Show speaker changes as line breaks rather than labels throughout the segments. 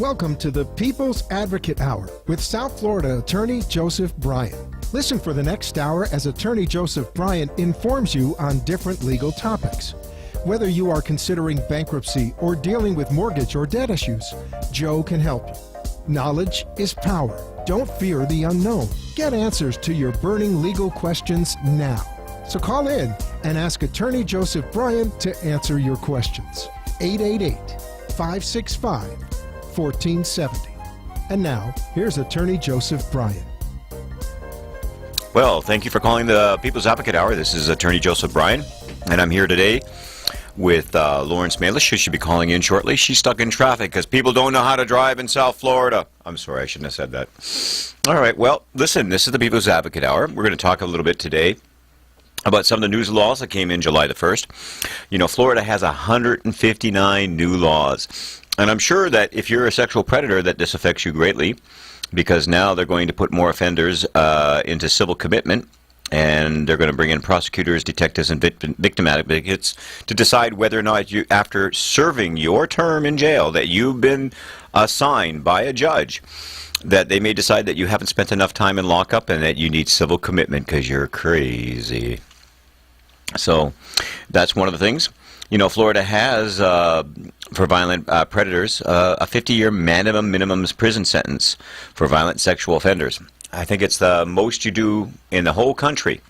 Welcome to the People's Advocate Hour with South Florida Attorney Joseph Bryan. Listen for the next hour as Attorney Joseph Bryan informs you on different legal topics. Whether you are considering bankruptcy or dealing with mortgage or debt issues, Joe can help you. Knowledge is power. Don't fear the unknown. Get answers to your burning legal questions now. So call in and ask Attorney Joseph Bryan to answer your questions. 888-565-1470. And now, here's Attorney Joseph Bryan.
Well, thank you for calling the People's Advocate Hour. This is Attorney Joseph Bryan, and I'm here today with Lauren Smalish, who should be calling in shortly. She's stuck in traffic because people don't know how to drive in South Florida. I'm sorry, I shouldn't have said that. All right, well, listen, this is the People's Advocate Hour. We're going to talk a little bit today about some of the new laws that came in July the 1st. You know, Florida has 159 new laws. And I'm sure that if you're a sexual predator, that this affects you greatly, because now they're going to put more offenders into civil commitment, and they're going to bring in prosecutors, detectives, and victim advocates to decide whether or not you, after serving your term in jail that you've been assigned by a judge, that they may decide that you haven't spent enough time in lockup and that you need civil commitment because you're crazy. So that's one of the things. You know, Florida has, for violent predators, a 50-year minimum prison sentence for violent sexual offenders. I think it's the most you do in the whole country.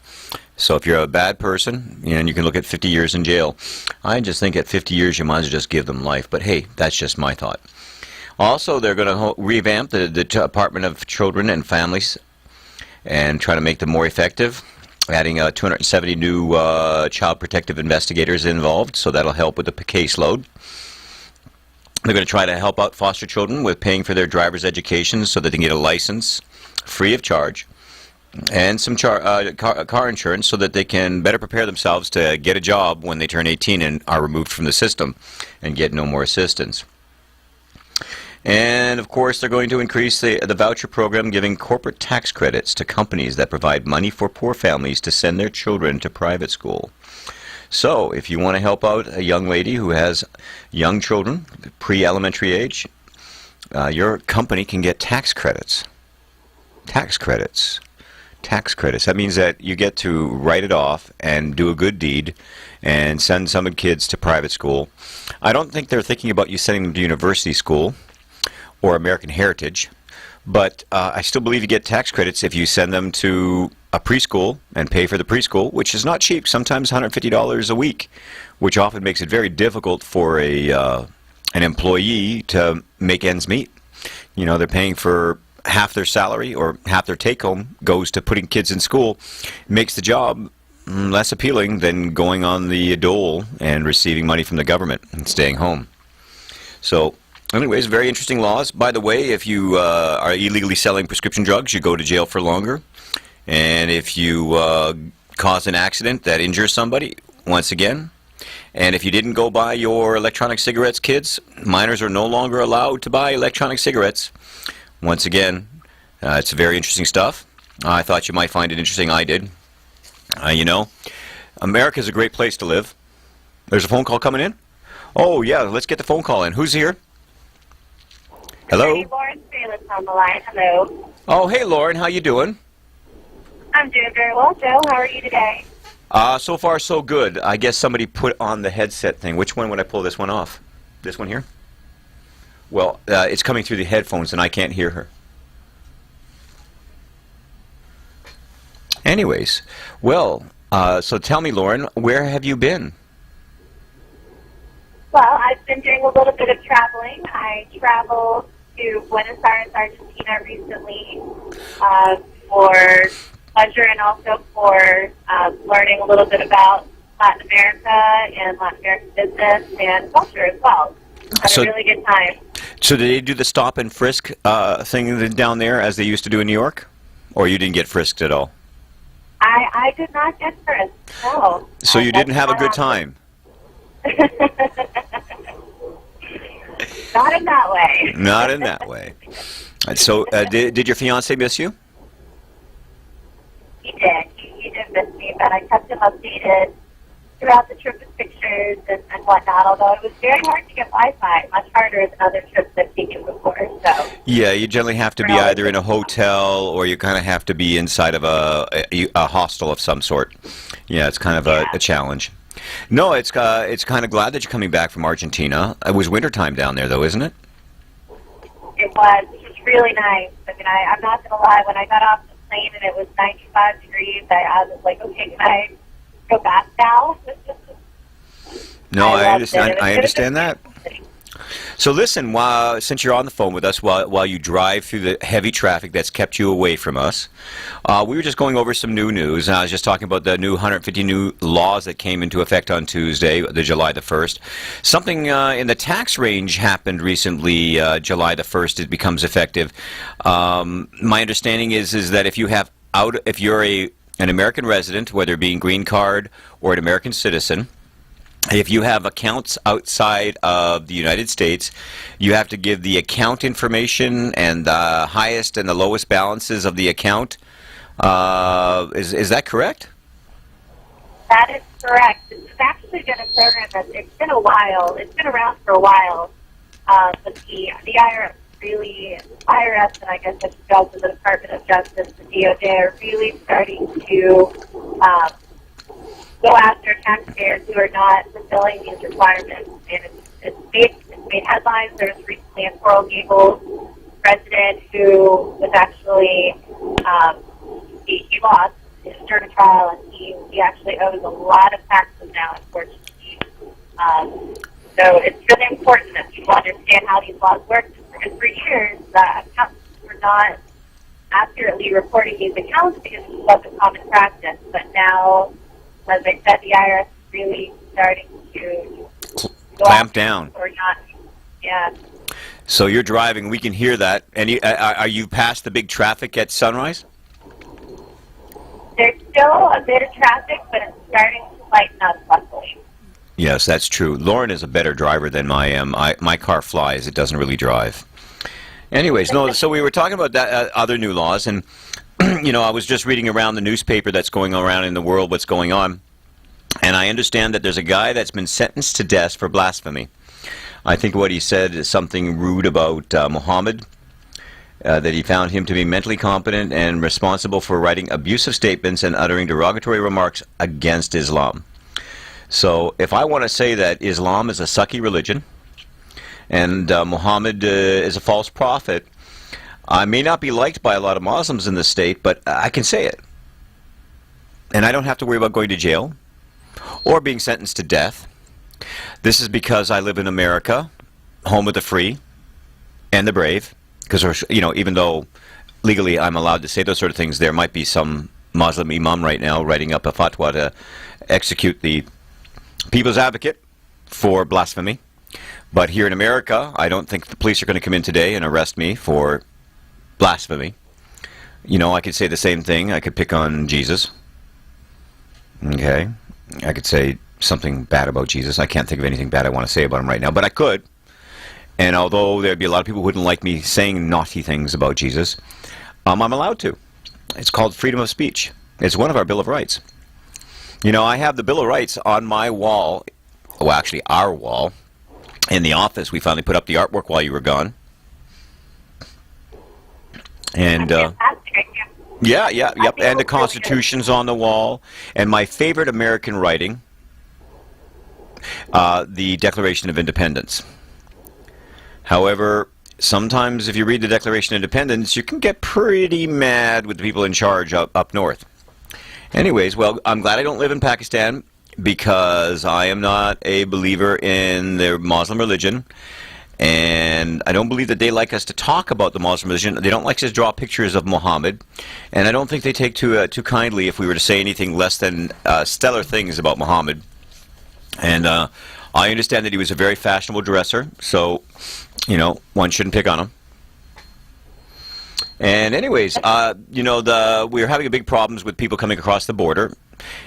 So if you're a bad person, and you can look at 50 years in jail, I just think at 50 years you might as well just give them life. But hey, that's just my thought. Also, they're going to revamp the Department of Children and Families and try to make them more effective, adding 270 new child protective investigators involved, so that'll help with the caseload. They're going to try to help out foster children with paying for their driver's education so that they can get a license free of charge, and some car insurance so that they can better prepare themselves to get a job when they turn 18 and are removed from the system and get no more assistance. And, of course, they're going to increase the voucher program, giving corporate tax credits to companies that provide money for poor families to send their children to private school. So, if you want to help out a young lady who has young children, pre-elementary age, your company can get tax credits. Tax credits. Tax credits. That means that you get to write it off and do a good deed and send some kids to private school. I don't think they're thinking about you sending them to university school or American Heritage, but I still believe you get tax credits if you send them to a preschool and pay for the preschool, which is not cheap, sometimes $150 a week, which often makes it very difficult for an employee to make ends meet. You know, they're paying for half their salary, or half their take-home goes to putting kids in school. It makes the job less appealing than going on the dole and receiving money from the government and staying home. So, anyways, very interesting laws. By the way, if you are illegally selling prescription drugs, you go to jail for longer. And if you cause an accident that injures somebody, once again. And if you didn't go buy your electronic cigarettes, kids, minors are no longer allowed to buy electronic cigarettes. Once again, it's very interesting stuff. I thought you might find it interesting. I did. You know, America's a great place to live. There's a phone call coming in? Oh, yeah, let's get the phone call in. Who's here? Hello?
Hey, Lauren Salis on the line. Hello.
Oh, hey, Lauren. How you doing?
I'm doing very well, Joe. How are you today?
So far, so good. I guess somebody put on the headset thing. Which one would I pull this one off? This one here? Well, it's coming through the headphones, and I can't hear her. Anyways, well, so tell me, Lauren, where have you been?
Well, I've been doing a little bit of traveling. I traveled to Buenos Aires, Argentina recently for pleasure and also for learning a little bit about Latin America and Latin American business and culture as well. Had a really good time.
So did they do the stop and frisk thing down there as they used to do in New York? Or you didn't get frisked at all?
I did not get frisked, no.
So you didn't have a good time?
Not in that way.
Not in that way. So did your fiancé miss you?
He did. He did miss me, but I kept him updated throughout the trip with pictures and whatnot, although it was very hard to get Wi-Fi, much harder than other trips I've taken before. So
Yeah, you generally have to be either in a hotel or you kind of have to be inside of a hostel of some sort. Yeah, it's kind of a challenge. No, it's kind of glad that you're coming back from Argentina. It was wintertime down there, though, isn't it?
it was really nice. I mean, I'm not going to lie, when I got off the plane and it was 95 degrees, I was like, okay, can I go back now?
No, I
loved it.
understand.
It was
I
good
understand that.
experience.
So listen, since you're on the phone with us, while you drive through the heavy traffic that's kept you away from us, we were just going over some new news. I was just talking about the new 150 new laws that came into effect on Tuesday, the July the 1st. Something in the tax range happened recently, July the 1st. It becomes effective. My understanding is that if you're an American resident, whether being green card or an American citizen, if you have accounts outside of the United States, you have to give the account information and the highest and the lowest balances of the account. Is that correct?
That is correct. It's actually been a program it's been a while. It's been around for a while. But the IRS, and I guess I should go to the Department of Justice, the DOJ, are really starting to go after taxpayers who are not fulfilling these requirements. And it's made headlines. There was recently a Coral Gables resident who was actually, he lost his jury trial, and he actually owes a lot of taxes now, unfortunately. So it's really important that people understand how these laws work. Because for years, accountants were not accurately reporting these accounts because it wasn't common practice. But now, as I said, the IRS is really starting to
clamp down.
Or not, yeah.
So you're driving. We can hear that. And are you past the big traffic at Sunrise?
There's still a bit of traffic, but it's starting to lighten up, luckily.
Yes, that's true. Lauren is a better driver than I am. My car flies. It doesn't really drive. Anyways, no. So we were talking about that other new laws, and I was just reading around the newspaper that's going around in the world, what's going on, and I understand that there's a guy that's been sentenced to death for blasphemy. I think what he said is something rude about Muhammad, that he found him to be mentally competent and responsible for writing abusive statements and uttering derogatory remarks against Islam. So if I want to say that Islam is a sucky religion and Muhammad is a false prophet, I may not be liked by a lot of Muslims in the state, but I can say it. And I don't have to worry about going to jail or being sentenced to death. This is because I live in America, home of the free and the brave. Because, even though legally I'm allowed to say those sort of things, there might be some Muslim imam right now writing up a fatwa to execute the People's Advocate for blasphemy. But here in America, I don't think the police are going to come in today and arrest me for blasphemy. I could say the same thing. I could pick on Jesus. Okay. I could say something bad about Jesus. I can't think of anything bad I want to say about him right now, but I could. And although there'd be a lot of people who wouldn't like me saying naughty things about Jesus, I'm allowed to. It's called freedom of speech. It's one of our Bill of Rights. I have the Bill of Rights on my wall, well, actually our wall, in the office. We finally put up the artwork while you were gone. And yep. And the Constitution's on the wall. And my favorite American writing, the Declaration of Independence. However, sometimes if you read the Declaration of Independence, you can get pretty mad with the people in charge up north. Anyways, well, I'm glad I don't live in Pakistan because I am not a believer in their Muslim religion. And I don't believe that they like us to talk about the Muslim religion. They don't like us to draw pictures of Muhammad. And I don't think they take too kindly if we were to say anything less than stellar things about Muhammad. And I understand that he was a very fashionable dresser. So, one shouldn't pick on him. And anyways, we're having a big problems with people coming across the border.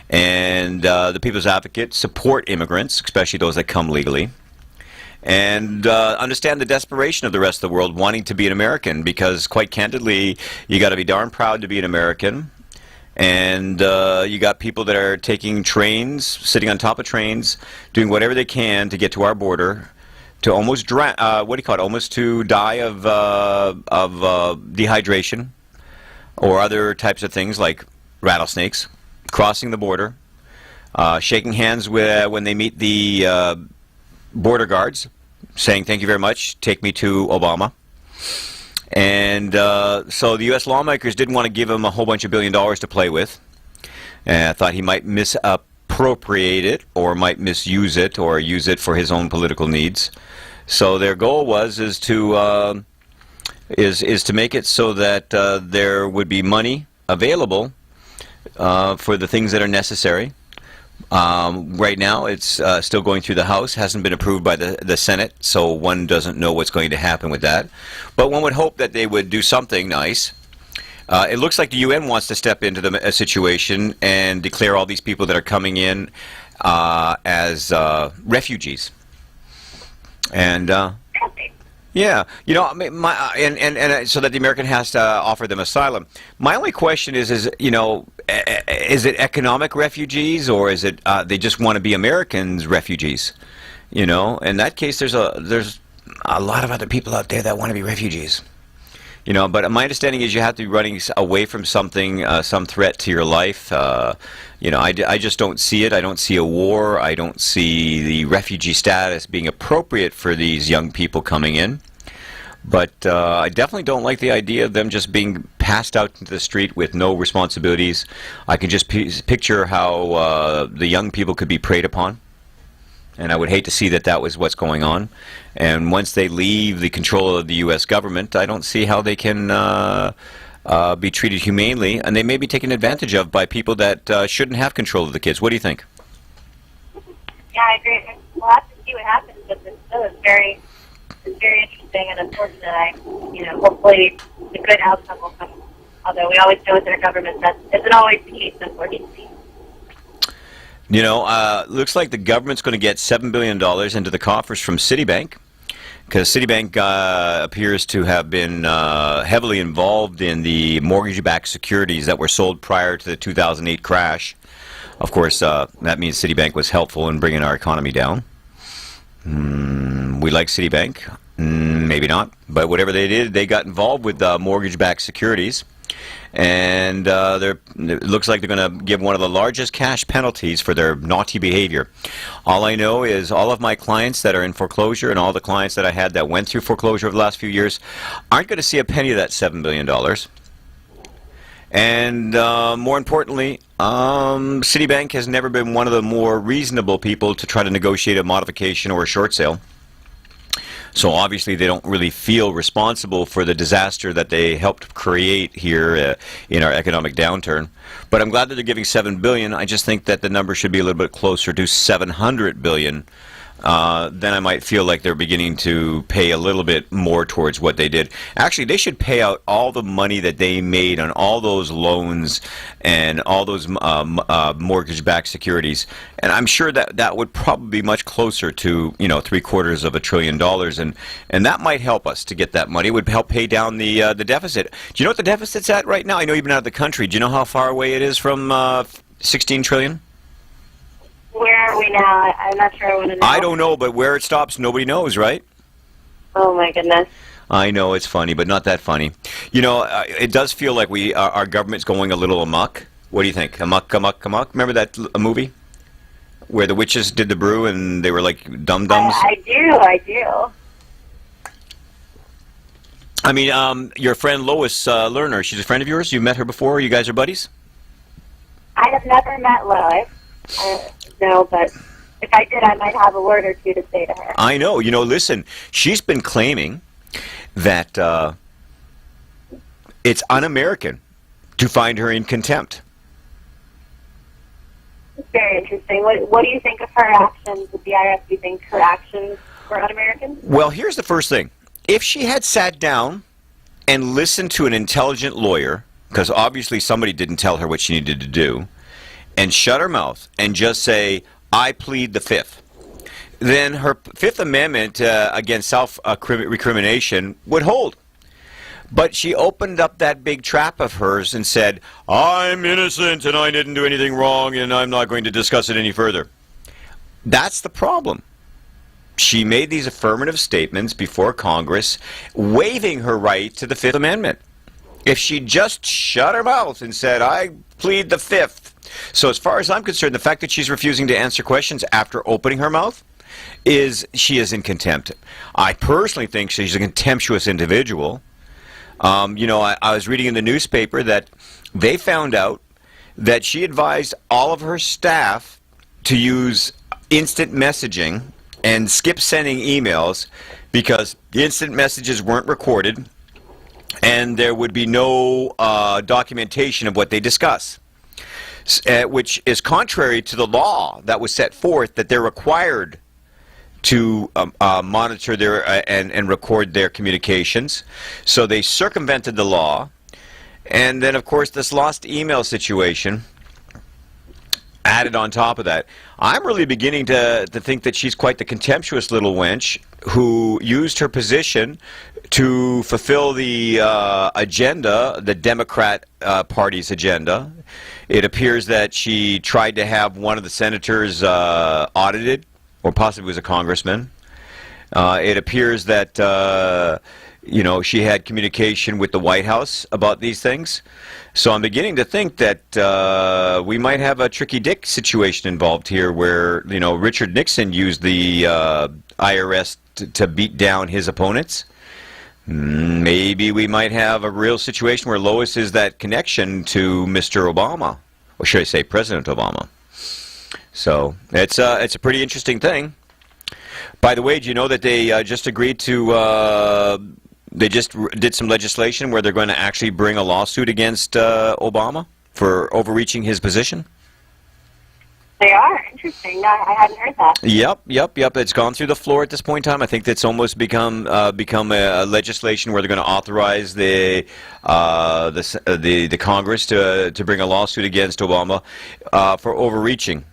And the People's Advocate support immigrants, especially those that come legally. And understand the desperation of the rest of the world wanting to be an American, because quite candidly, you got to be darn proud to be an American. And you got people that are taking trains, sitting on top of trains, doing whatever they can to get to our border, to almost almost to die of dehydration or other types of things like rattlesnakes, crossing the border, shaking hands when they meet the border guards, saying thank you very much, take me to Obama. And so the U.S. lawmakers didn't want to give him a whole bunch of $1 billion to play with. And I thought he might misappropriate it or might misuse it or use it for his own political needs. So their goal is to make it so that there would be money available for the things that are necessary. Right now, it's still going through the House, hasn't been approved by the Senate, so one doesn't know what's going to happen with that. But one would hope that they would do something nice. It looks like the UN wants to step into the situation and declare all these people that are coming in as refugees. And yeah, you know, so that the American has to offer them asylum. My only question is you know, is it economic refugees or is it they just want to be Americans refugees? You know, in that case, there's a lot of other people out there that want to be refugees. You know, but my understanding is you have to be running away from something, some threat to your life. You know, I just don't see it. I don't see a war. I don't see the refugee status being appropriate for these young people coming in. But I definitely don't like the idea of them just being passed out into the street with no responsibilities. I can just picture how the young people could be preyed upon. And I would hate to see that was what's going on. And once they leave the control of the U.S. government, I don't see how they can be treated humanely. And they may be taken advantage of by people that shouldn't have control of the kids. What do you think?
Yeah, I agree. We'll have to see what happens, but this still is very interesting and unfortunate. Hopefully a good outcome will come. Although we always know with our government that isn't always the case, unfortunately.
You know, looks like the government's going to get $7 billion into the coffers from Citibank, because Citibank appears to have been heavily involved in the mortgage-backed securities that were sold prior to the 2008 crash. Of course, that means Citibank was helpful in bringing our economy down. We like Citibank. Maybe not. But whatever they did, they got involved with mortgage-backed securities. And it looks like they're going to give one of the largest cash penalties for their naughty behavior. All I know is all of my clients that are in foreclosure and all the clients that I had that went through foreclosure over the last few years aren't going to see a penny of that $7 billion. And more importantly, Citibank has never been one of the more reasonable people to try to negotiate a modification or a short sale. So obviously they don't really feel responsible for the disaster that they helped create here in our economic downturn. But I'm glad that they're giving $7 billion. I just think that the number should be a little bit closer to $700 billion. Then I might feel like they're beginning to pay a little bit more towards what they did. Actually, they should pay out all the money that they made on all those loans and all those mortgage-backed securities. And I'm sure that would probably be much closer to, $750 billion. And that might help us to get that money. It would help pay down the deficit. Do you know what the deficit's at right now? I know you've been out of the country. Do you know how far away it is from $16 trillion?
Where are we now? I'm not sure I want to know.
I don't know, but where it stops, nobody knows, right?
Oh, my goodness.
I know, it's funny, but not that funny. It does feel like our government's going a little amok. What do you think? Amok, amok, amok? Remember that movie? Where the witches did the brew and they were like dum-dums?
I do.
I mean, your friend Lois Lerner, she's a friend of yours? You met her before? You guys are buddies?
I have never met Lois. No, but if I did, I might have a word or two to say to her.
I know. Listen, she's been claiming that it's un-American to find her in contempt.
It's very interesting. What do you think of her actions with the IRS? Do you think her actions were un-American?
Well, here's the first thing. If she had sat down and listened to an intelligent lawyer, because obviously somebody didn't tell her what she needed to do, and shut her mouth and just say, I plead the Fifth, then her Fifth Amendment against self-recrimination would hold. But she opened up that big trap of hers and said, I'm innocent and I didn't do anything wrong and I'm not going to discuss it any further. That's the problem. She made these affirmative statements before Congress, waiving her right to the Fifth Amendment. If she just shut her mouth and said, I plead the Fifth. So as far as I'm concerned, the fact that she's refusing to answer questions after opening her mouth she is in contempt. I personally think she's a contemptuous individual. I was reading in the newspaper that they found out that she advised all of her staff to use instant messaging and skip sending emails because the instant messages weren't recorded and there would be no documentation of what they discuss, which is contrary to the law that was set forth that they're required to monitor their and record their communications. So they circumvented the law. And then, of course, this lost email situation added on top of that. I'm really beginning to think that she's quite the contemptuous little wench who used her position to fulfill the agenda, the Democrat Party's agenda. It appears that she tried to have one of the senators audited, or possibly was a congressman. It appears that she had communication with the White House about these things. So I'm beginning to think that we might have a tricky Dick situation involved here where, Richard Nixon used the IRS to beat down his opponents. Maybe we might have a real situation where Lois is that connection to Mr. Obama, or should I say President Obama. So it's a pretty interesting thing. By the way, do you know that they just agreed to they just did some legislation where they're going to actually bring a lawsuit against Obama for overreaching his position?
They are. Interesting. No, I hadn't heard that.
Yep. It's gone through the floor at this point in time. I think that's almost become a legislation where they're going to authorize the Congress to bring a lawsuit against Obama for overreaching.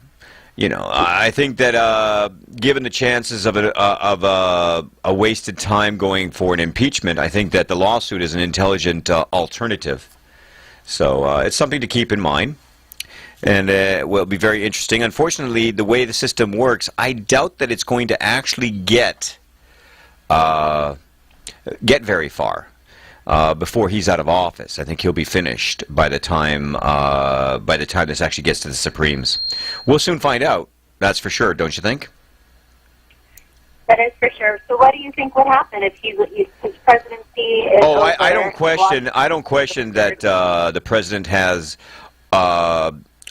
I think that given the chances of a wasted time going for an impeachment, I think that the lawsuit is an intelligent alternative. So it's something to keep in mind. And will be very interesting. Unfortunately, the way the system works, I doubt that it's going to actually get very far before he's out of office. I think he'll be finished by the time this actually gets to the Supremes. We'll soon find out. That's for sure, don't you think?
That is for sure. So, what do you think would happen if his presidency is over?
I don't question that the president has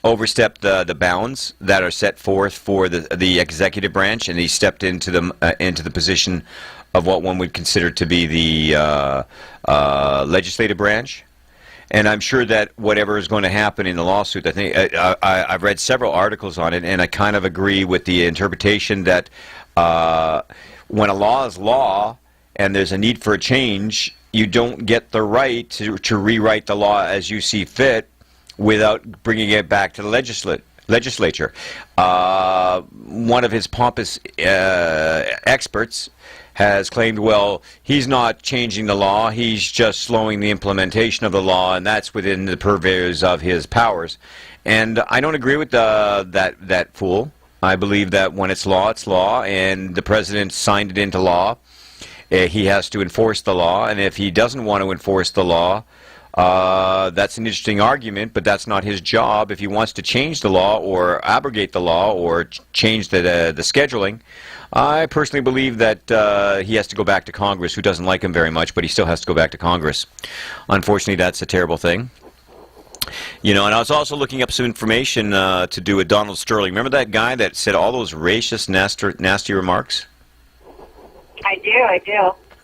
overstepped the bounds that are set forth for the executive branch, and he stepped into the position of what one would consider to be the legislative branch. And I'm sure that whatever is going to happen in the lawsuit, I think I've read several articles on it, and I kind of agree with the interpretation that when a law is law and there's a need for a change, you don't get the right to rewrite the law as you see fit without bringing it back to the legislature. One of his pompous experts has claimed, well, he's not changing the law, he's just slowing the implementation of the law, and that's within the purviews of his powers. And I don't agree with that fool. I believe that when it's law, and the president signed it into law. He has to enforce the law, and if he doesn't want to enforce the law, that's an interesting argument, but that's not his job. If he wants to change the law or abrogate the law or change the scheduling, I personally believe that he has to go back to Congress, who doesn't like him very much, but he still has to go back to Congress. Unfortunately, that's a terrible thing. And I was also looking up some information to do with Donald Sterling. Remember that guy that said all those racist, nasty remarks?
I do.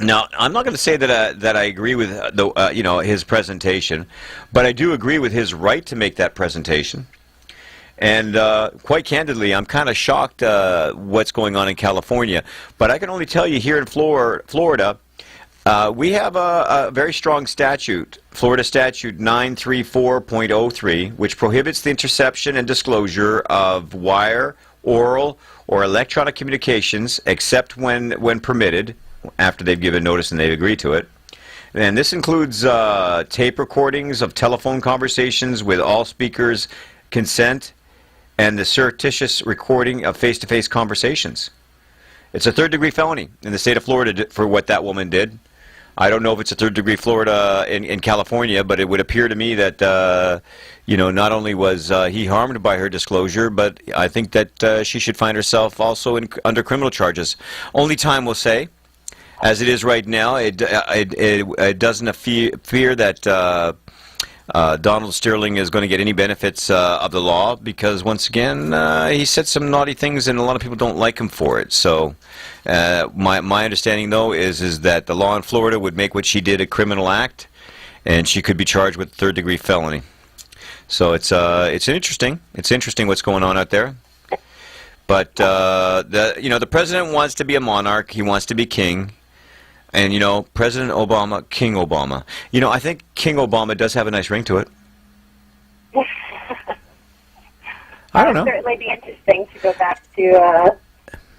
Now, I'm not going to say that I agree with his presentation, but I do agree with his right to make that presentation. And quite candidly, I'm kind of shocked what's going on in California. But I can only tell you here in Florida, we have a very strong statute, Florida Statute 934.03, which prohibits the interception and disclosure of wire, oral, or electronic communications except when permitted, after they've given notice and they've agreed to it. And this includes tape recordings of telephone conversations with all speakers' consent and the surreptitious recording of face-to-face conversations. It's a third-degree felony in the state of Florida for what that woman did. I don't know if it's a third-degree Florida in California, but it would appear to me that, not only was he harmed by her disclosure, but I think that she should find herself also under criminal charges. Only time will say. As it is right now, it doesn't fear that Donald Sterling is going to get any benefits of the law because, once again, he said some naughty things and a lot of people don't like him for it. So my understanding, though, is that the law in Florida would make what she did a criminal act, and she could be charged with third-degree felony. So it's interesting. It's interesting what's going on out there. But the president wants to be a monarch. He wants to be king. And, President Obama, King Obama. I think King Obama does have a nice ring to it. I don't know.
It would certainly be interesting to go back to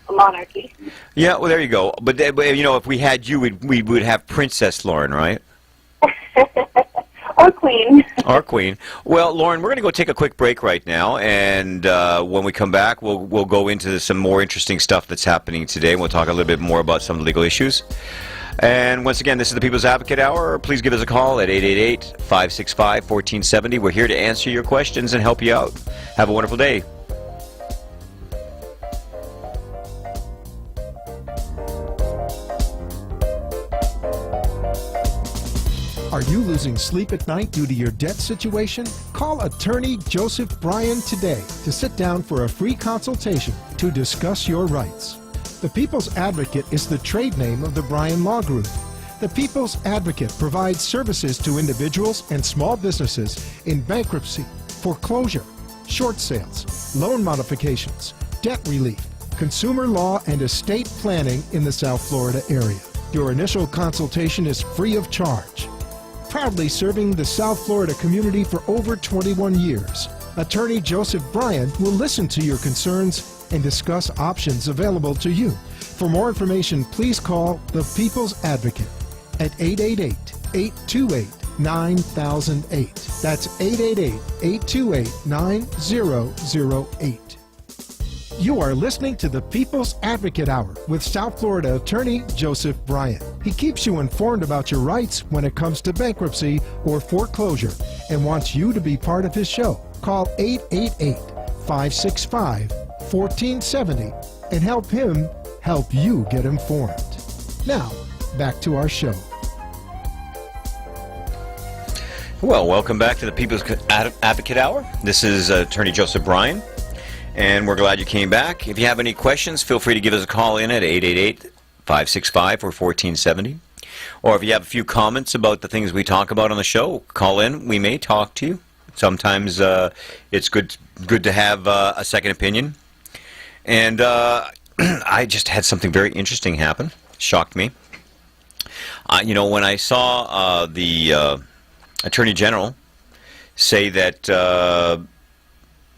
a monarchy.
Yeah, well, there you go. But, if we had you, we would have Princess Lauren, right?
Or Queen.
Or Queen. Well, Lauren, we're going to go take a quick break right now, and when we come back, we'll go into some more interesting stuff that's happening today. We'll talk a little bit more about some legal issues. And once again, this is the People's Advocate Hour. Please give us a call at 888-565-1470. We're here to answer your questions and help you out. Have a wonderful day.
Are you losing sleep at night due to your debt situation? Call attorney Joseph Bryan today to sit down for a free consultation to discuss your rights. The People's Advocate is the trade name of the Bryan Law Group. The People's Advocate provides services to individuals and small businesses in bankruptcy, foreclosure, short sales, loan modifications, debt relief, consumer law, and estate planning in the South Florida area. Your initial consultation is free of charge. Proudly serving the South Florida community for over 21 years, Attorney Joseph Bryan will listen to your concerns and discuss options available to you. For more information, please call the People's Advocate at 888-828-9008. That's 888-828-9008. You are listening to the People's Advocate Hour with South Florida Attorney Joseph Bryan. He keeps you informed about your rights when it comes to bankruptcy or foreclosure and wants you to be part of his show. Call 888-565-1470 and help him help you get informed. Now, back to our show.
Well, welcome back to the People's Advocate Hour. This is Attorney Joseph Bryan. And we're glad you came back. If you have any questions, feel free to give us a call in at 888-565-1470. Or if you have a few comments about the things we talk about on the show, call in. We may talk to you. Sometimes it's good to have a second opinion. And I just had something very interesting happen. Shocked me. When I saw the Attorney General say that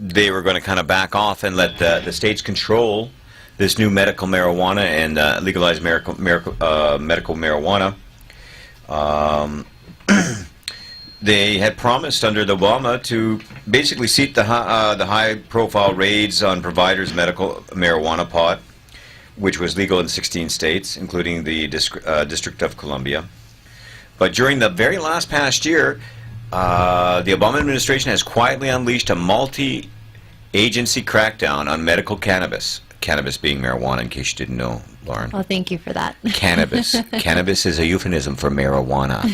they were going to kind of back off and let the states control this new medical marijuana and legalized medical marijuana. They had promised under the Obama to basically seat the high-profile raids on providers' medical marijuana pot, which was legal in 16 states, including the District of Columbia. But during the very last past year, the Obama administration has quietly unleashed a multi-agency crackdown on medical cannabis. Cannabis being marijuana, in case you didn't know, Lauren.
Well, thank you for that.
Cannabis. Cannabis is a euphemism for marijuana.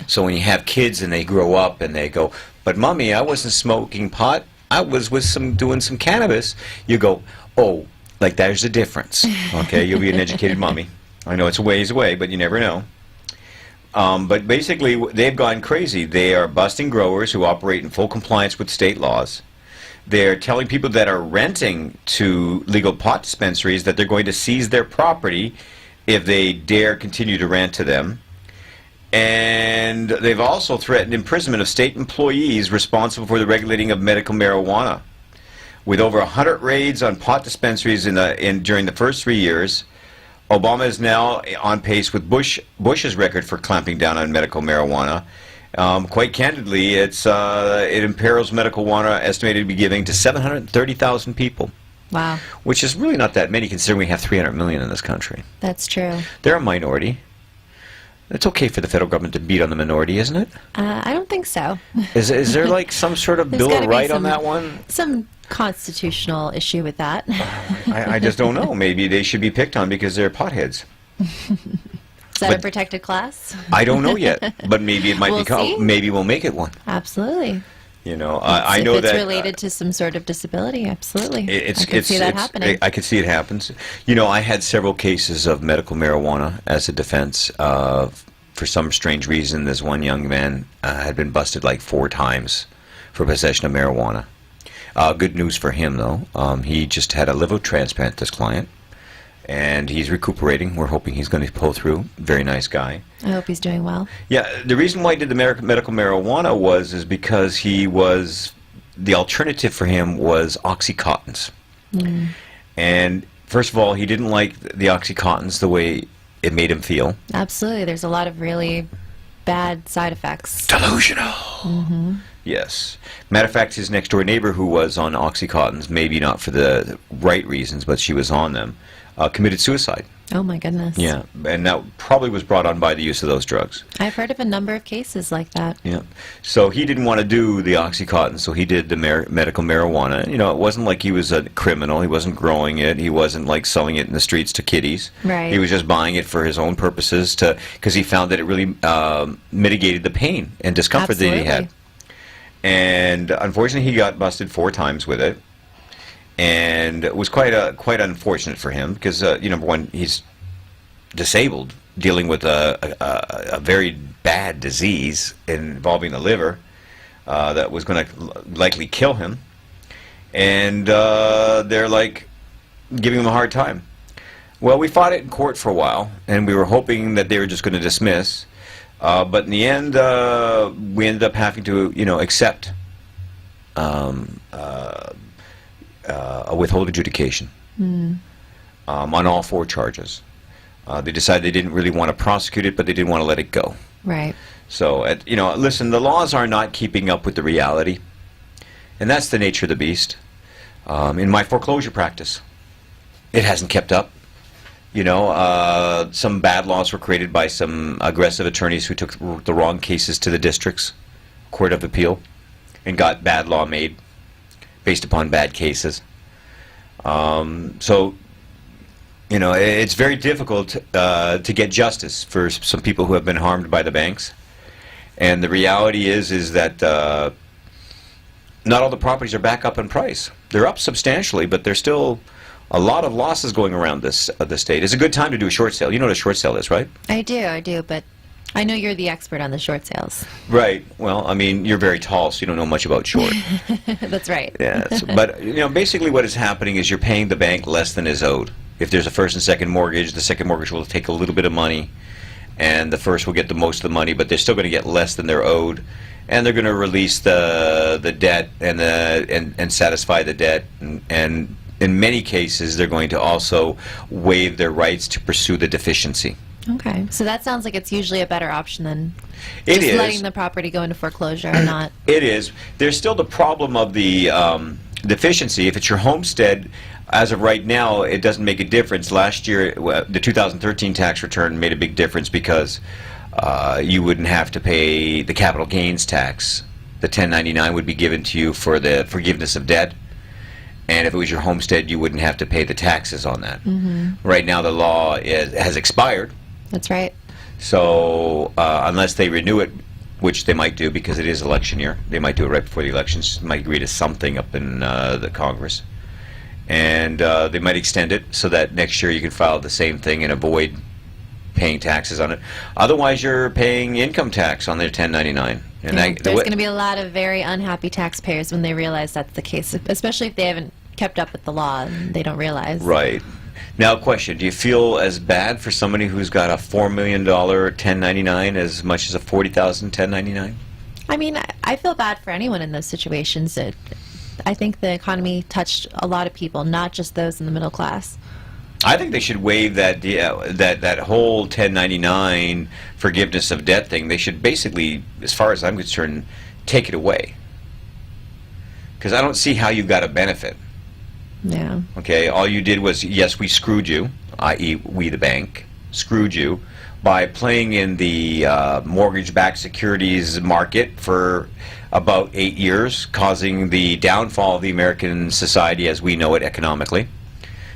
So when you have kids and they grow up and they go, but Mommy, I wasn't smoking pot. I was doing some cannabis. You go, oh, like there's a difference. Okay, you'll be an educated mommy. I know it's a ways away, but you never know. But basically, they've gone crazy. They are busting growers who operate in full compliance with state laws. They're telling people that are renting to legal pot dispensaries that they're going to seize their property if they dare continue to rent to them. And they've also threatened imprisonment of state employees responsible for the regulating of medical marijuana. With over 100 raids on pot dispensaries during the first 3 years, Obama is now on pace with Bush's record for clamping down on medical marijuana. Quite candidly, it imperils medical marijuana, estimated to be giving to 730,000 people.
Wow.
Which is really not that many, considering we have 300 million in this country.
That's true.
They're a minority. It's okay for the federal government to beat on the minority, isn't it?
I don't think so.
Is there like some sort of
There's
Bill
gotta
of
be
Right on that one?
Some constitutional issue with that.
I just don't know. Maybe they should be picked on because they're potheads.
Is that
But-
a protected class?
I don't know yet, but maybe it might
We'll
become.
see.
Maybe we'll make it one.
Absolutely.
You know, I know
if it's
that
related to some sort of disability, absolutely.
It's,
I can see that happening.
I can see it happens. You know, I had several cases of medical marijuana as a defense. For some strange reason, this one young man had been busted like 4 times for possession of marijuana. Good news for him, though. He just had a liver transplant, this client, and he's recuperating. We're hoping he's going to pull through. Very nice guy.
I hope he's doing well.
Yeah, the reason why he did the medical marijuana is because the alternative for him was Oxycontins. And first of all, he didn't like the Oxycontins the way it made him feel.
Absolutely. There's a lot of really bad side effects.
Delusional. Yes. Matter of fact, his next door neighbor who was on Oxycontins, maybe not for the right reasons, but she was on them, committed suicide.
Oh my goodness.
Yeah, and that probably was brought on by the use of those drugs.
I've heard of a number of cases like that.
Yeah. So he didn't want to do the Oxycontin, so he did the medical marijuana. You know, it wasn't like he was a criminal. He wasn't growing it. He wasn't like selling it in the streets to kiddies.
Right.
He was just buying it for his own purposes because he found that it really mitigated the pain and discomfort that he had. And unfortunately, he got busted 4 times with it. And it was quite unfortunate for him because, number one, he's disabled, dealing with a very bad disease involving the liver that was going to likely kill him. And they're like giving him a hard time. Well, we fought it in court for a while, and we were hoping that they were just going to dismiss. But in the end, we ended up having to, accept a withhold adjudication on all 4 charges. They decided they didn't really want to prosecute it, but they didn't want to let it go.
Right.
So, listen, the laws are not keeping up with the reality, and that's the nature of the beast. In my foreclosure practice, it hasn't kept up. Some bad laws were created by some aggressive attorneys who took the wrong cases to the district's court of appeal and got bad law made based upon bad cases. It's very difficult to get justice for some people who have been harmed by the banks. And the reality is that not all the properties are back up in price. They're up substantially, but there's still a lot of losses going around this state. It's a good time to do a short sale. You know what a short sale is, right?
I do, but I know you're the expert on the short sales.
Right. Well, I mean, you're very tall, so you don't know much about short.
That's right.
Yes. But, basically what is happening is you're paying the bank less than is owed. If there's a first and second mortgage, the second mortgage will take a little bit of money, and the first will get the most of the money, but they're still going to get less than they're owed. And they're going to release the debt and satisfy the debt. And in many cases, they're going to also waive their rights to pursue the deficiency.
Okay, so that sounds like it's usually a better option than
It
just
is.
letting the property go into foreclosure or not.
It is. There's still the problem of the deficiency. If it's your homestead, as of right now, it doesn't make a difference. Last year, the 2013 tax return made a big difference because you wouldn't have to pay the capital gains tax. The 1099 would be given to you for the forgiveness of debt. And if it was your homestead, you wouldn't have to pay the taxes on that. Right now, the law has expired.
That's right.
So unless they renew it, which they might do because it is election year, they might do it right before the elections, might agree to something up in the Congress. And they might extend it so that next year you can file the same thing and avoid paying taxes on it. Otherwise, you're paying income tax on their 1099. And
Yeah, there's going to be a lot of very unhappy taxpayers when they realize that's the case, especially if they haven't kept up with the law and they don't realize.
Right. Now, question, do you feel as bad for somebody who's got a $4 million 1099 as much as a $40,000 1099?
I mean, I feel bad for anyone in those situations. I think the economy touched a lot of people, not just those in the middle class.
I think they should waive that whole 1099 forgiveness of debt thing. They should basically, as far as I'm concerned, take it away. Because I don't see how you got a benefit.
Yeah.
Okay, all you did was, yes, we screwed you, i.e. we the bank, screwed you by playing in the mortgage-backed securities market for about 8 years, causing the downfall of the American society as we know it economically,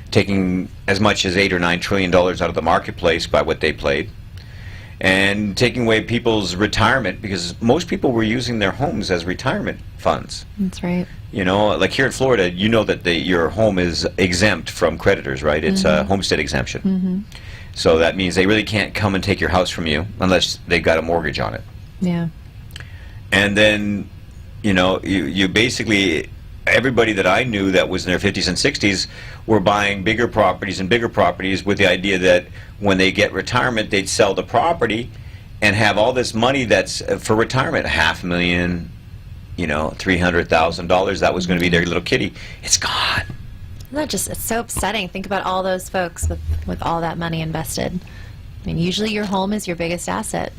taking as much as $8 or $9 trillion out of the marketplace by what they played, and taking away people's retirement, because most people were using their homes as retirement funds.
That's right.
You know, like here in Florida, you know that your home is exempt from creditors, right? It's a homestead exemption. So that means they really can't come and take your house from you unless they've got a mortgage on it.
Yeah.
And then, you know, you basically, everybody that I knew that was in their 50s and 60s were buying bigger properties and bigger properties with the idea that when they get retirement, they'd sell the property and have all this money that's for retirement, $500,000, you know, $300,000. That was going to be their little kitty. It's gone.
It's so upsetting. Think about all those folks with all that money invested. I mean, usually your home is your biggest asset.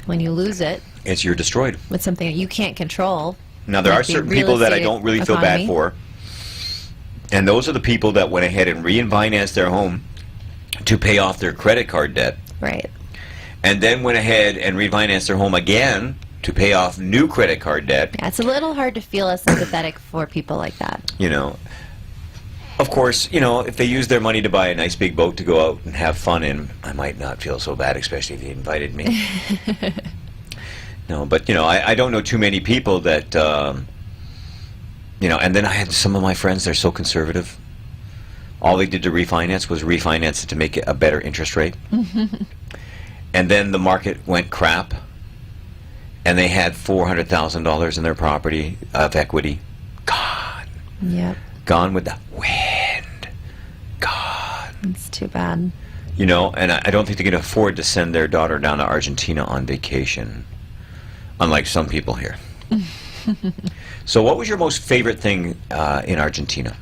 When you lose it,
You're destroyed.
with something that you can't control.
Now, there
like
are
the
certain
real
people that I
estate
don't really feel bad
economy.
for. And those are the people that went ahead and refinanced their home to pay off their credit card debt.
Right.
And then went ahead and refinanced their home again to pay off new credit card debt.
Yeah, it's a little hard to feel as sympathetic for people like that.
You know, of course, you know, if they use their money to buy a nice big boat to go out and have fun in, I might not feel so bad, especially if they invited me. No, but, you know, I don't know too many people that, you know, and then I had some of my friends, they're so conservative. All they did to refinance was refinance it to make it a better interest rate. And then the market went crap, and they had $400,000 in their property of equity. Gone.
Yep.
Gone with the wind. Gone.
It's too bad.
You know, and I don't think they can afford to send their daughter down to Argentina on vacation, unlike some people here. So what was your most favorite thing in Argentina?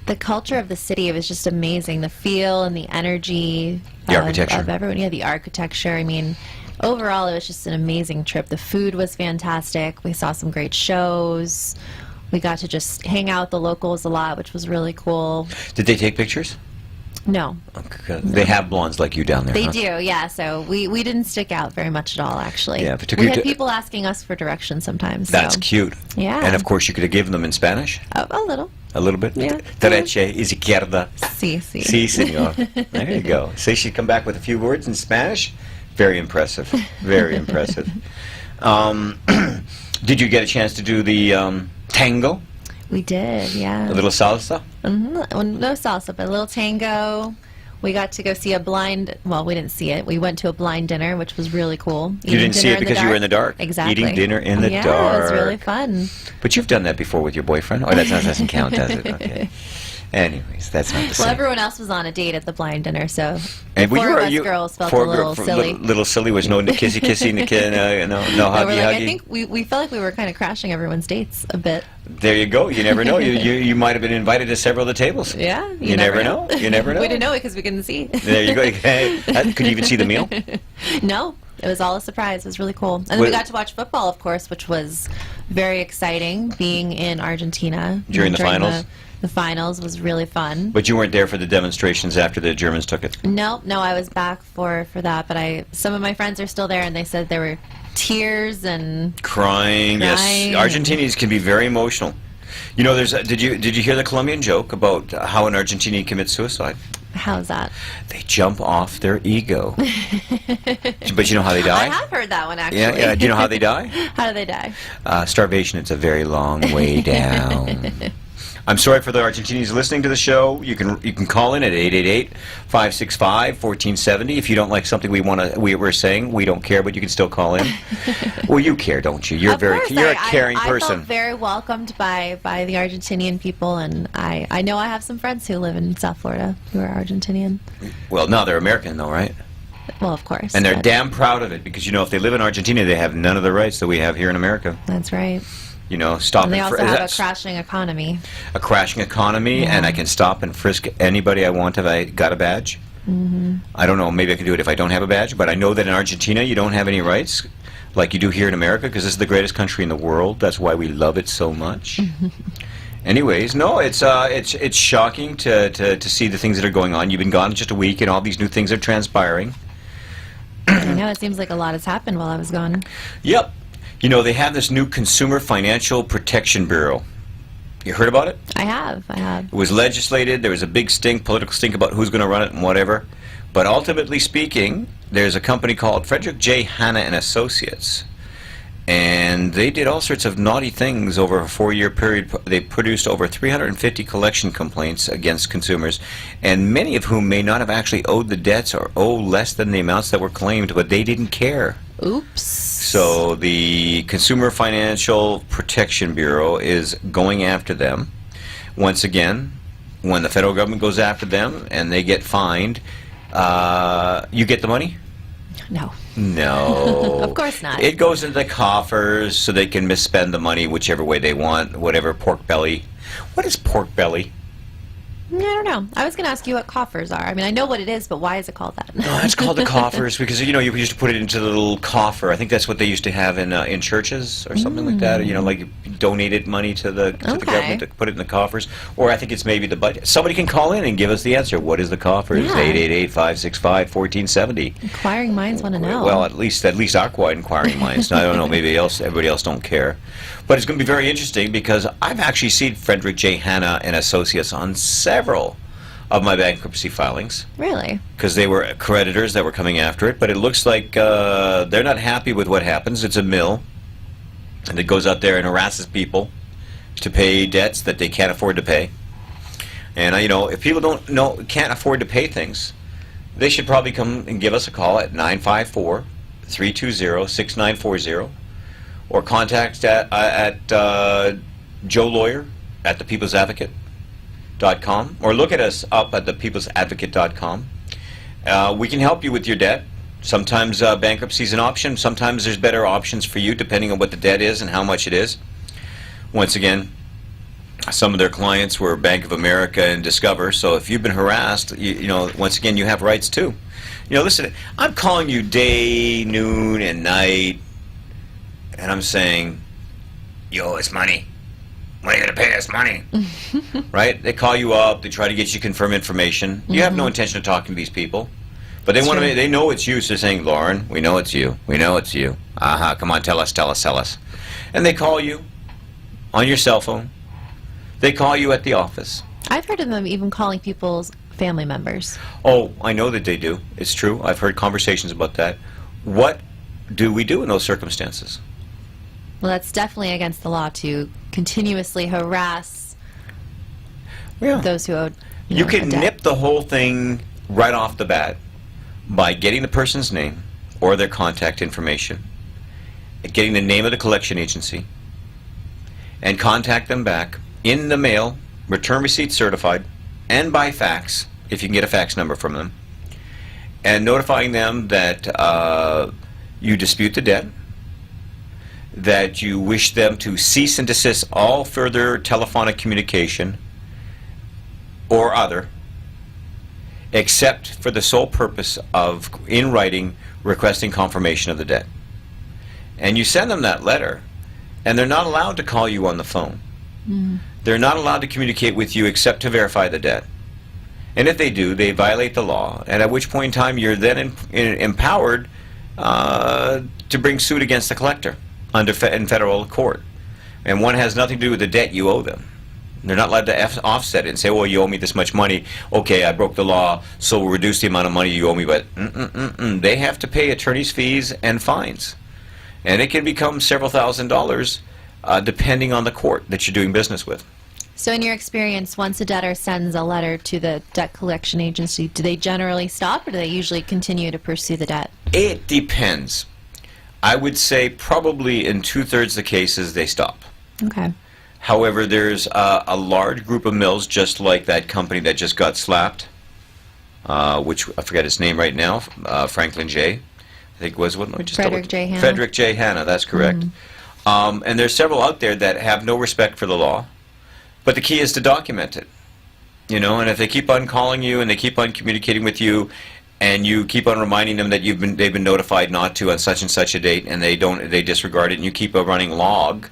The culture of the city, it was just amazing. The feel and the energy
The architecture.
of everyone. Yeah, the architecture. I mean, overall, it was just an amazing trip. The food was fantastic. We saw some great shows. We got to just hang out with the locals a lot, which was really cool.
Did they take pictures?
No.
Okay. They have blondes like you down there,
They
huh?
do, yeah. So we didn't stick out very much at all, actually.
Yeah, if it took
we
you
had
to-
people asking us for directions sometimes.
That's
so.
cute.
Yeah.
And of course you could have given them in Spanish,
A little.
a little bit.
Yeah.
Derecha, izquierda.
Sí, sí.
Sí, senor. There you go. Say she'd come back with a few words in Spanish. Very impressive. Very impressive. Did you get a chance to do the tango?
We did, yeah.
A little salsa?
Well, no salsa, but a little tango. We got to go see a blind, well, we didn't see it. We went to a blind dinner, which was really cool.
You didn't see
dinner
it
in the
because you were
dark.
in the dark?
Exactly.
Eating dinner in the
yeah,
dark.
it was really fun.
But you've done that before with your boyfriend? Oh, that doesn't count, does it? Okay. Anyways, that's not the same.
Well, everyone else was on a date at the blind dinner, so
And
the
were
four of us
you-
girls felt a
four
little
girl-
silly.
Little silly was no kissy, no
No,
huggy,
we're like, I
huggy.
think we felt like we were kind of crashing everyone's dates a bit.
There you go. You never know. You might have been invited to several of the tables.
Yeah,
You never know. You never know.
We didn't know it because we couldn't see.
There you go. Could you even see the meal?
No, it was all a surprise. It was really cool. And then
What-
we got to watch football, of course, which was very exciting. Being in Argentina
During the finals?
The finals was really fun.
But you weren't there for the demonstrations after the Germans took it.
No, I was back for that, but some of my friends are still there, and they said there were tears and
Crying. Yes,
Crying.
Argentinians can be very emotional. You know, did you hear the Colombian joke about how an Argentinian commits suicide?
how's that?
They jump off their ego. But you know how they die?
I have heard that one actually.
Yeah. Do you know how they die?
How do they die?
Starvation. It's a very long way down. I'm sorry for the Argentinians listening to the show. You can call in at 888-565-1470. If you don't like something we're saying, we don't care, but you can still call in. Well, you care, don't you? You're
Of course,
a caring
I
person.
felt very welcomed by the Argentinian people, and I know I have some friends who live in South Florida who are Argentinian.
Well, no, they're American though, right?
Well, of course.
And they're
but
damn proud of it because if they live in Argentina, they have none of the rights that we have here in America.
That's right.
You know, stop
And they
and
also
frisk.
have a crashing economy.
A crashing economy, and I can stop and frisk anybody I want if I got a badge. I don't know, maybe I can do it if I don't have a badge, but I know that in Argentina you don't have any rights like you do here in America, because this is the greatest country in the world. That's why we love it so much. Anyways, no, it's shocking to see the things that are going on. You've been gone just a week, and all these new things are transpiring.
I know, it seems like a lot has happened while I was gone.
Yep. You know, they have this new Consumer Financial Protection Bureau. You heard about it?
I have.
It was legislated. There was a big stink, political stink about who's going to run it and whatever. But ultimately speaking, there's a company called Frederick J. Hanna and Associates. And they did all sorts of naughty things over a 4-year period. They produced over 350 collection complaints against consumers, and many of whom may not have actually owed the debts or owe less than the amounts that were claimed, but they didn't care.
Oops.
So the Consumer Financial Protection Bureau is going after them. Once again, when the federal government goes after them and they get fined, you get the money?
No.
No.
Of course not.
It goes into the coffers so they can misspend the money whichever way they want, whatever pork belly. What is pork belly?
I don't know. I was going to ask you what coffers are. I mean, I know what it is, but why is it called that?
No, it's called the coffers because, you know, you used to put it into the little coffer. I think that's what they used to have in churches or something like that. You know, like donated money to the government to put it in the coffers. Or I think it's maybe the budget. Somebody can call in and give us the answer. What is the coffers?
Yeah.
888-565-1470.
Inquiring minds want to know.
Well, at least our quiet inquiring minds. I don't know. Maybe everybody else don't care. But it's going to be very interesting because I've actually seen Frederick J. Hanna and Associates on several of my bankruptcy filings
Really?
because they were creditors that were coming after it. But it looks like they're not happy with what happens. It's a mill, and it goes out there and harasses people to pay debts that they can't afford to pay. And you know, if people can't afford to pay things, they should probably come and give us a call at 954-320-6940. Or contact at Joe Lawyer at thepeoplesadvocate.com, or look at us up at thepeoplesadvocate.com. We can help you with your debt. Sometimes bankruptcy is an option. Sometimes there's better options for you depending on what the debt is and how much it is. Once again, some of their clients were Bank of America and Discover, so if you've been harassed, you know, once again, you have rights too. You know, listen, I'm calling you day, noon, and night, and I'm saying, you owe us money. When are you going to pay us money? Right? They call you up. They try to get you confirm information. You have no intention of talking to these people. But they want to. They know it's you. So they're saying, Lauren, we know it's you. We know it's you. Come on, tell us. And they call you on your cell phone. They call you at the office.
I've heard of them even calling people's family members.
Oh, I know that they do. It's true. I've heard conversations about that. What do we do in those circumstances?
Well, that's definitely against the law to continuously harass those who owe.
You can
a debt.
nip the whole thing right off the bat by getting the person's name or their contact information, getting the name of the collection agency, and contact them back in the mail, return receipt certified, and by fax, if you can get a fax number from them, and notifying them that you dispute the debt, that you wish them to cease and desist all further telephonic communication or other, except for the sole purpose of, in writing, requesting confirmation of the debt. And you send them that letter, and they're not allowed to call you on the phone. They're not allowed to communicate with you except to verify the debt. And if they do, they violate the law, and at which point in time you're then empowered to bring suit against the collector in federal court. And one has nothing to do with the debt you owe them. They're not allowed to offset it and say, well, you owe me this much money. Okay, I broke the law, so we'll reduce the amount of money you owe me. But they have to pay attorney's fees and fines. And it can become several $1,000s depending on the court that you're doing business with.
So in your experience, once a debtor sends a letter to the debt collection agency, do they generally stop, or do they usually continue to pursue the debt?
It depends. I would say probably in 2/3 of the cases they stop.
Okay.
However, there's a large group of mills, just like that company that just got slapped, which I forget its name right now, Franklin J. I think was what? Let me just
Frederick J. Hanna.
Frederick J. Hanna, that's correct. And there's several out there that have no respect for the law. But the key is to document it. And if they keep on calling you and they keep on communicating with you, and you keep on reminding them that they've been notified not to on such and such a date, and they disregard it, and you keep a running log,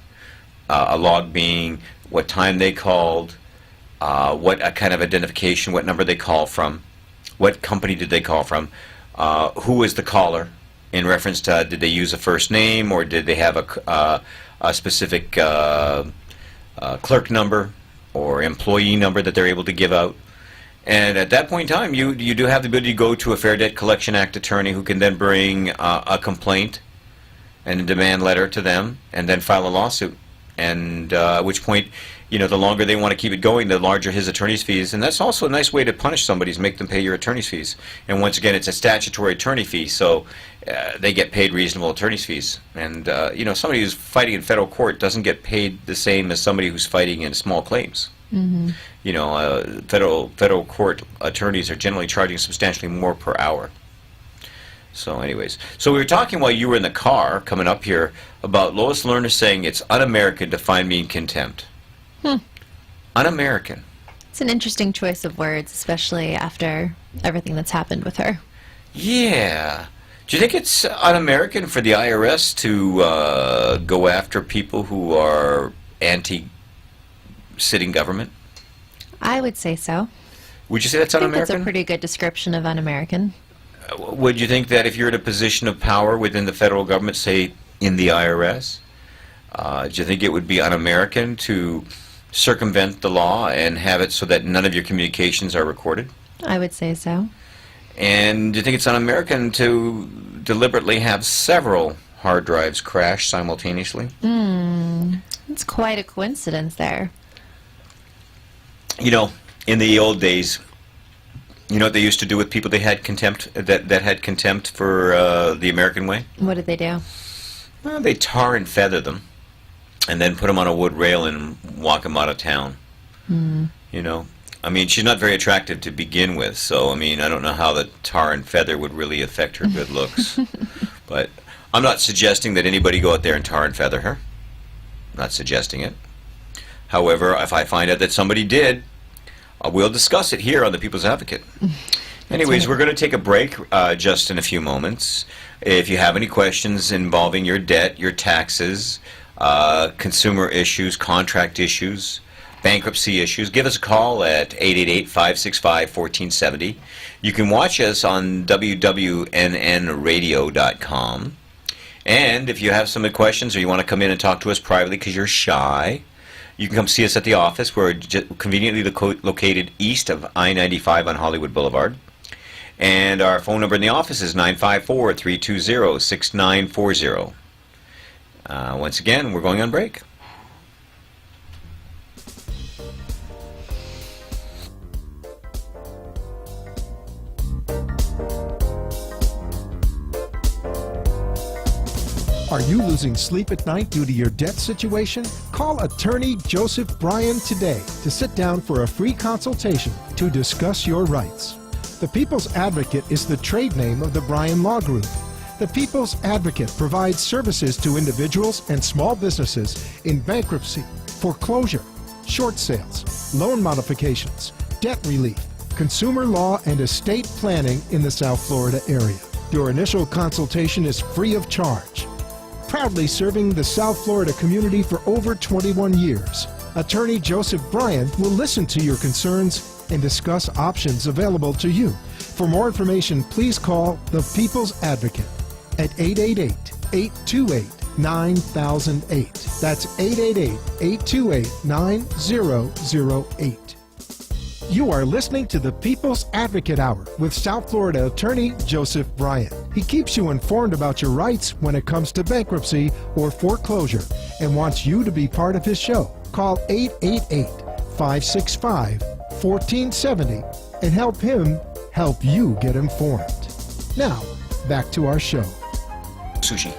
a log being what time they called, what kind of identification, what number they called from, what company did they call from, who was the caller, in reference to did they use a first name or did they have a specific clerk number or employee number that they're able to give out. And at that point in time, you do have the ability to go to a Fair Debt Collection Act attorney who can then bring a complaint and a demand letter to them and then file a lawsuit. And at which point, the longer they want to keep it going, the larger his attorney's fees. And that's also a nice way to punish somebody, is make them pay your attorney's fees. And once again, it's a statutory attorney fee, so they get paid reasonable attorney's fees. And, somebody who's fighting in federal court doesn't get paid the same as somebody who's fighting in small claims. Mm-hmm. Federal court attorneys are generally charging substantially more per hour. So anyways, we were talking while you were in the car coming up here about Lois Lerner saying it's un-American to find me in contempt. Un-American.
It's an interesting choice of words, especially after everything that's happened with her.
Yeah. Do you think it's un-American for the IRS to go after people who are anti-sitting government?
I would say so.
Would you say that's un-American?
I think that's a pretty good description of un-American.
Would you think that if you're in a position of power within the federal government, say in the IRS, do you think it would be un-American to circumvent the law and have it so that none of your communications are recorded?
I would say so.
And do you think it's un-American to deliberately have several hard drives crash simultaneously?
It's quite a coincidence there.
In the old days, what they used to do with people they had contempt that had contempt for the American way?
What did they do?
Well, they tar and feather them, and then put them on a wood rail and walk them out of town. She's not very attractive to begin with, so I don't know how the tar and feather would really affect her good looks. But I'm not suggesting that anybody go out there and tar and feather her. Not suggesting it. However, if I find out that somebody did, we'll discuss it here on the People's Advocate. Anyways, we're going to take a break just in a few moments. If you have any questions involving your debt, your taxes, consumer issues, contract issues, bankruptcy issues, give us a call at 888-565-1470. You can watch us on wwnnradio.com. And if you have some questions or you want to come in and talk to us privately because you're shy, you can come see us at the office. We're conveniently located east of I-95 on Hollywood Boulevard. And our phone number in the office is 954-320-6940. Once again, we're going on break.
Are you losing sleep at night due to your debt situation? Call attorney Joseph Bryan today to sit down for a free consultation to discuss your rights. The People's Advocate is the trade name of the Bryan Law Group. The People's Advocate provides services to individuals and small businesses in bankruptcy, foreclosure, short sales, loan modifications, debt relief, consumer law, and estate planning in the South Florida area. Your initial consultation is free of charge. Proudly serving the South Florida community for over 21 years, Attorney Joseph Bryan will listen to your concerns and discuss options available to you. For more information, please call the People's Advocate at 888-828-9008. That's 888-828-9008. You are listening to the People's Advocate Hour with South Florida Attorney Joseph Bryan. He keeps you informed about your rights when it comes to bankruptcy or foreclosure and wants you to be part of his show. Call 888-565-1470 and help him help you get informed. Now, back to our show.
Sushi.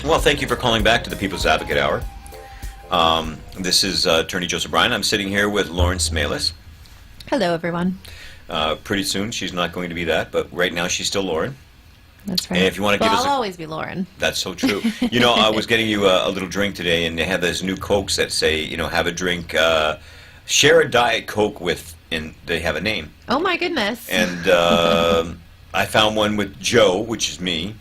Well, thank you for calling back to the People's Advocate Hour. This is Attorney Joseph Bryan. I'm sitting here with Lauren Smalis.
Hello, everyone.
Pretty soon she's not going to be that, but right now she's still Lauren.
That's right.
And if you want to
well,
give us
I'll
a,
always be Lauren.
that's so true. You know, I was getting you a little drink today, and they have those new Cokes that say, you know, have a drink, share a Diet Coke with, and they have a name.
Oh my goodness.
And I found one with Joe, which is me,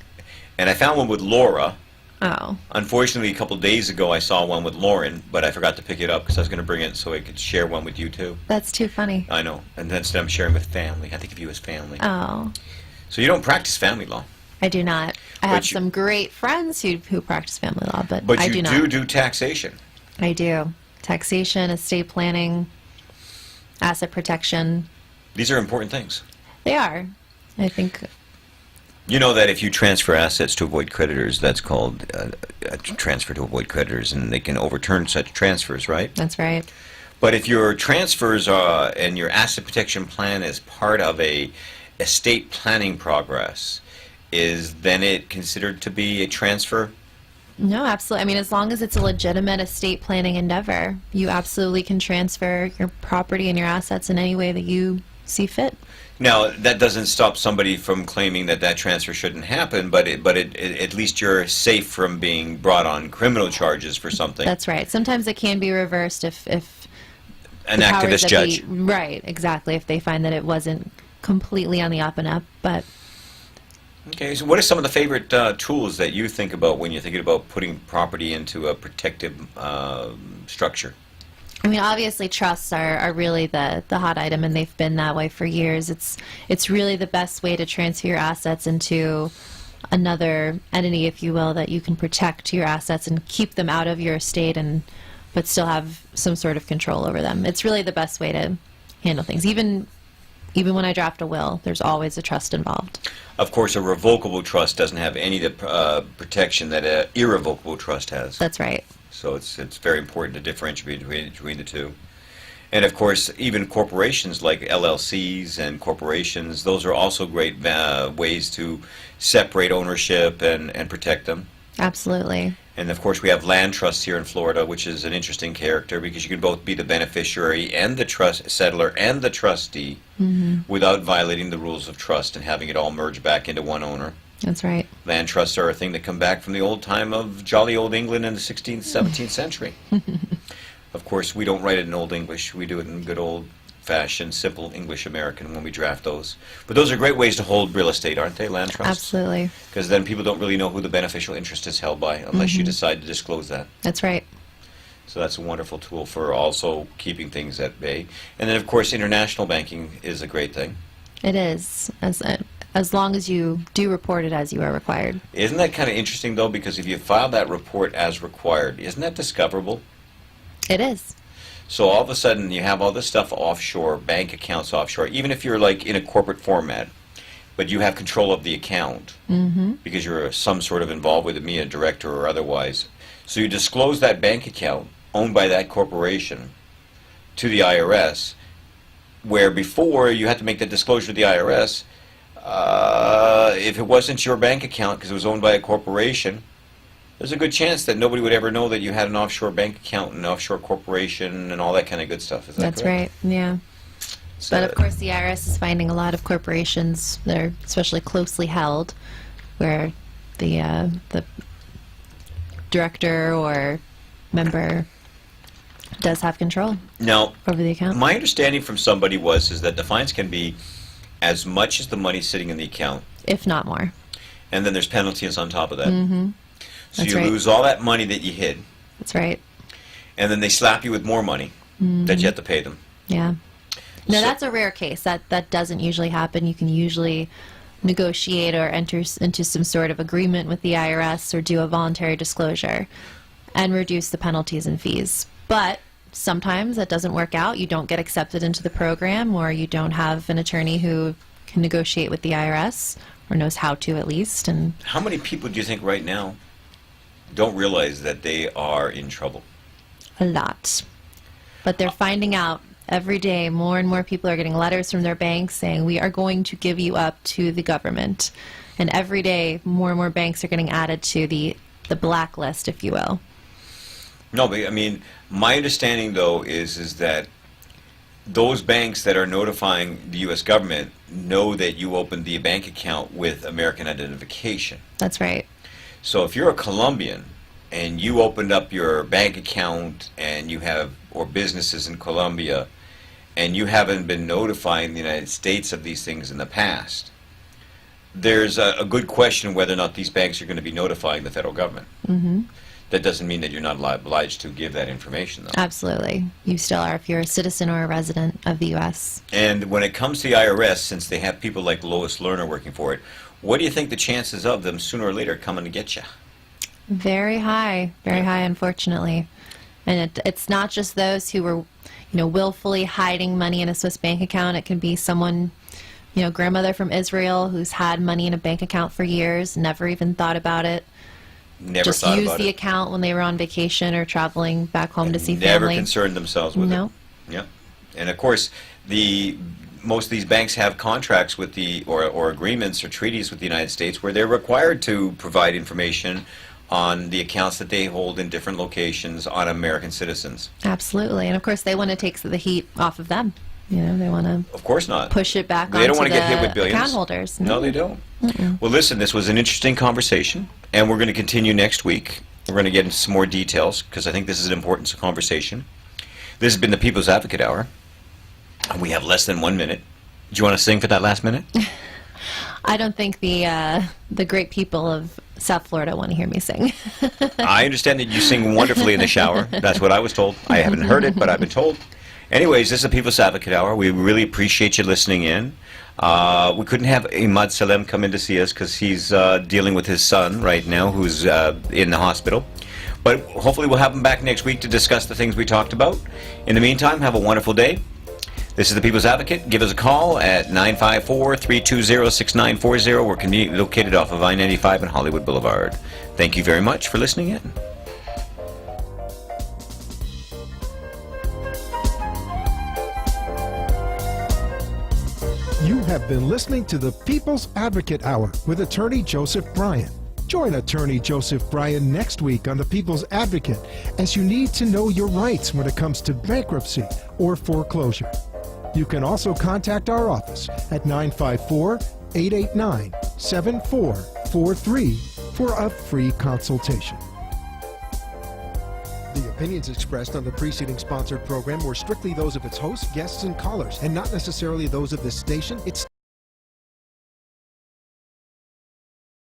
and I found one with Laura.
Oh.
Unfortunately, a couple days ago, I saw one with Lauren, but I forgot to pick it up because I was going to bring it so I could share one with you too.
That's too funny.
I know, and then instead I'm sharing with family. I think of you as family.
Oh.
So you don't practice family law,
I do not. I have
you-
some great friends who practice family law, but
but
I
you
do not.
do taxation.
I do. Taxation, estate planning, asset protection.
These are important things.
They are. I think
You know that if you transfer assets to avoid creditors, that's called a transfer to avoid creditors, and they can overturn such transfers, right?
that's right.
But if your transfers and your asset protection plan is part of a estate planning progress, is then it considered to be a transfer?
No, absolutely. I mean, as long as it's a legitimate estate planning endeavor, you absolutely can transfer your property and your assets in any way that you see fit.
Now, that doesn't stop somebody from claiming that that transfer shouldn't happen, but at least you're safe from being brought on criminal charges for something.
That's right. Sometimes it can be reversed if
An
the powers
activist
that
judge.
be- right, exactly. If they find that it wasn't completely on the up and up, but
Okay, so what are some of the favorite tools that you think about when you're thinking about putting property into a protective structure?
I mean, obviously, trusts are really the hot item, and they've been that way for years. It's really the best way to transfer your assets into another entity, if you will, that you can protect your assets and keep them out of your estate, but still have some sort of control over them. It's really the best way to handle things. Even when I draft a will, there's always a trust involved.
Of course, a revocable trust doesn't have any of the protection that an irrevocable trust has.
That's right.
So it's very important to differentiate between the two. And of course, even corporations like LLCs and corporations, those are also great ways to separate ownership and protect them.
Absolutely.
And of course, we have land trusts here in Florida, which is an interesting character because you can both be the beneficiary and the trust settler and the trustee without violating the rules of trust and having it all merge back into one owner.
That's right.
Land trusts are a thing that come back from the old time of jolly old England in the 16th, 17th century. Of course, we don't write it in Old English. We do it in good old-fashioned, simple English American when we draft those. But those are great ways to hold real estate, aren't they, land trusts?
Absolutely.
Because then people don't really know who the beneficial interest is held by unless you decide to disclose that.
That's right.
So that's a wonderful tool for also keeping things at bay. And then, of course, international banking is a great thing.
It is. As long as you do report it as you are required.
Isn't that kind of interesting, though? Because if you file that report as required, isn't that discoverable?
It is.
So all of a sudden, you have all this stuff offshore, bank accounts offshore, even if you're like in a corporate format, but you have control of the account because you're some sort of involved with it, me, a director or otherwise. So you disclose that bank account owned by that corporation to the IRS, where before you had to make that disclosure to the IRS. If it wasn't your bank account because it was owned by a corporation, there's a good chance that nobody would ever know that you had an offshore bank account and an offshore corporation and all that kind of good stuff. Is that
That's
correct?
right. Yeah.
So-
But of course, the IRS is finding a lot of corporations that are especially closely held, where the director or member does have control
Now,
over the account.
my understanding from somebody is that the fines can be as much as the money sitting in the account,
If not more.
and then there's penalties on top of that. So
That's
you
right.
lose all that money that you hid,
That's right.
and then they slap you with more money that you have to pay them.
Yeah. No,
So-
that's a rare case. That doesn't usually happen. You can usually negotiate or enter into some sort of agreement with the IRS or do a voluntary disclosure and reduce the penalties and fees. But sometimes that doesn't work out. You don't get accepted into the program, or you don't have an attorney who can negotiate with the IRS or knows how to at least. And
How many people do you think right now don't realize that they are in trouble?
a lot. But they're finding out every day. More and more people are getting letters from their banks saying, we are going to give you up to the government. And every day, more and more banks are getting added to the blacklist, if you will.
No, but I mean, my understanding though is that those banks that are notifying the U.S. government know that you opened the bank account with American identification.
That's right.
So if you're a Colombian and you opened up your bank account and you have, or businesses in Colombia, and you haven't been notifying the United States of these things in the past, there's a good question whether or not these banks are going to be notifying the federal government.
Hmm.
That doesn't mean that you're not obliged to give that information, though.
Absolutely. You still are if you're a citizen or a resident of the U.S.
And when it comes to the IRS, since they have people like Lois Lerner working for it, what do you think the chances of them sooner or later coming to get you?
Very high, unfortunately. And it's not just those who were, willfully hiding money in a Swiss bank account. It can be someone, grandmother from Israel who's had money in a bank account for years, never even thought about it.
Never
Just
thought
used
about
the
it.
account when they were on vacation or traveling back home to see
Never
family.
concerned themselves with
No.
it. Yeah. And of course, most of these banks have contracts with or agreements or treaties with the United States where they're required to provide information on the accounts that they hold in different locations on American citizens.
Absolutely. And of course, they want to take the heat off of them. They want to
Of course not.
push it back
They
onto
don't want
the
to get hit with billions.
account holders.
No, they don't. Well, listen, this was an interesting conversation, and we're going to continue next week. We're going to get into some more details, because I think this is an important conversation. This has been the People's Advocate Hour, and we have less than 1 minute. Do you want to sing for that last minute?
I don't think the great people of South Florida want to hear me sing.
I understand that you sing wonderfully in the shower. That's what I was told. I haven't heard it, but I've been told. Anyways, this is the People's Advocate Hour. We really appreciate you listening in. We couldn't have Imad Salem come in to see us because he's dealing with his son right now, who's in the hospital. But hopefully we'll have him back next week to discuss the things we talked about. In the meantime, have a wonderful day. This is the People's Advocate. Give us a call at 954-320-6940. We're conveniently located off of I-95 and Hollywood Boulevard. Thank you very much for listening in.
You have been listening to the People's Advocate Hour with Attorney Joseph Bryan. Join Attorney Joseph Bryan next week on the People's Advocate as you need to know your rights when it comes to bankruptcy or foreclosure. You can also contact our office at 954-889-7443 for a free consultation. The opinions expressed on the preceding sponsored program were strictly those of its hosts, guests, and callers, and not necessarily those of this station, its